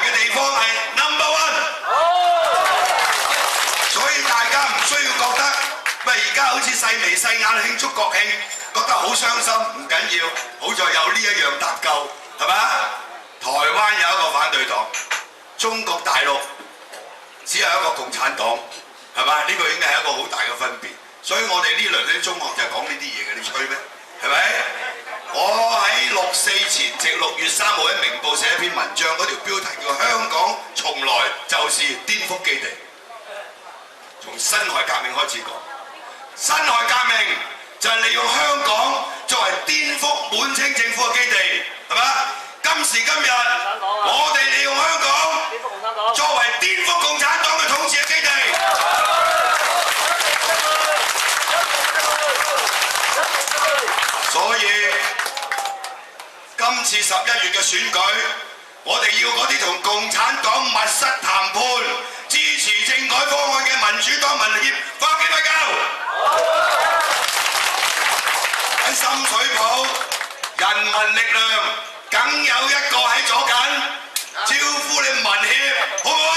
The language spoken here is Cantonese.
嘅地方係 No.1。所以大家唔需要覺得，喂而家好似細眉細眼慶祝國慶，覺得好傷心，唔緊要，好在有呢一樣搭救，係咪啊？台灣有一個反對黨，中國大陸只有一個共產黨，係咪？呢個已經係一個好大嘅分別。所以我哋呢類啲中學就係講呢啲嘢嘅，你吹咩？係咪？我喺6.4前夕6月3號喺《明報》寫一篇文章，嗰條標題叫《香港從來就是顛覆基地》。從辛亥革命開始講，辛亥革命就係利用香港作為顛覆滿清政府嘅基地，係嘛？今時今日，我哋利用香港作為顛覆共產黨嘅統治嘅基地。所以今次11月嘅選舉，我哋要嗰啲同共產黨密室談判、支持政改方案嘅民主黨、民協翻屋企瞓覺。喺深水埗，人民力量梗有一個喺左近，招呼你民協，好唔好？